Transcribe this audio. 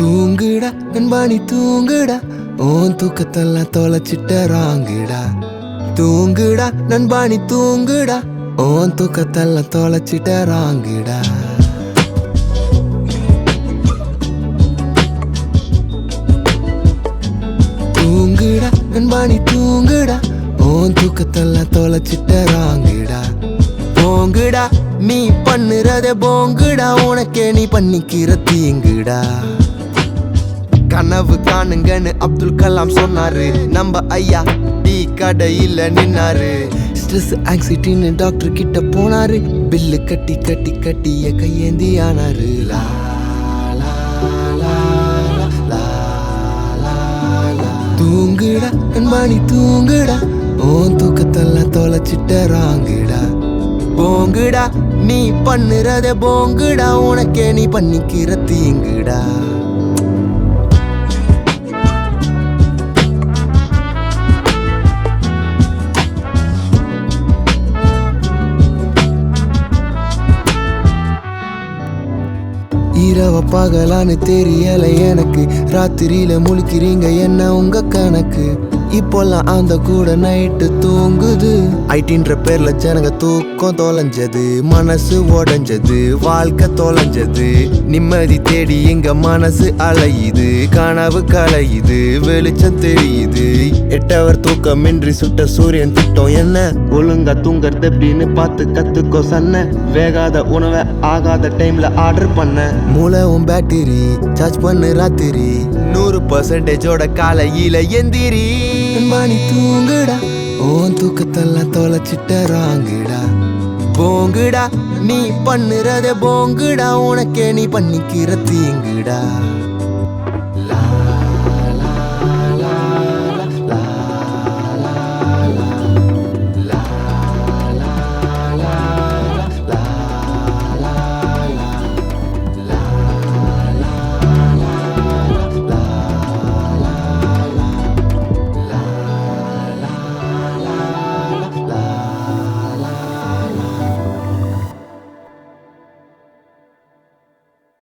தூங்குடா நண்பாணி தூங்குடா own தூக்கத்தெல்லாம் தொலைச்சிட்டறாங்கடா. தூங்குடா நண்பாணி தூங்குடா own தூக்கத்தெல்லாம் தொலைச்சிட்டறாங்கடா. தூங்குடா நண்பாணி தூங்குடா own தூக்கத்தெல்லாம் தொலைச்சிட்டறாங்கடா. போங்குடா நீ பண்ணுறதே போங்குடா உனக்கே நீ பண்ணிக்கிற தீங்குடா. கனவு காணுங்கன்னு அப்துல் கலாம் சொன்னாரு, நம்ம ஐயா டீ கடையில் நின்னாரு. ஸ்ட்ரெஸ் ஆங்ஸைட்டின்னு டாக்டர் கிட்ட போனாரு, பில்லு கட்டி கட்டி கட்டிய கையேந்தி ஆனாரு. லா லா லா லா லா லா. தூங்குடா நண்பாணி தூங்குடா ஓன் தூக்கத்தெல்லாம் தொலைச்சிட்டறாங்கடா. போங்குடா நீ பண்ணுறதே போங்குடா உனக்கே நீ பண்ணிக்கிற தீங்குடா. இரவ பகலான்னு தெரியல எனக்கு, ராத்திரியில முழிக்கிறீங்க என்ன உங்க கணக்கு. இப்போல்லாம் அந்த கூட நைட்டு தூங்குது. ஐட்டின்ற பேர்ல ஜனங்க தூக்கம் தொலைஞ்சது, மனசு உடஞ்சது, வாழ்க்கை தொலைஞ்சது. நிம்மதி தேடி எங்க மனசு அலையுது, கனவு கலையுது, வெளிச்சம் தெரியுது. 8 hour தூக்கமின்றி சுட்ட சூரியன் திட்டம் என்ன, ஒழுங்கா தூங்கறது எப்படின்னு பார்த்து கத்துக்கோ சன்ன. வேகாத உணவை ஆகாத டைம்ல ஆர்டர் பண்ண. மூலவும் பேட்டரி சார்ஜ் பண்ணு ராத்திரி, 100% காலையில எந்திரி. நண்பாணி தூங்குடா ஓன் தூக்கத்தெல்லாம் தொலைச்சிட்டறாங்கடா. போங்குடா நீ பண்ணுறதே போங்குடா உனக்கே நீ பண்ணிக்கிற தீங்குடா.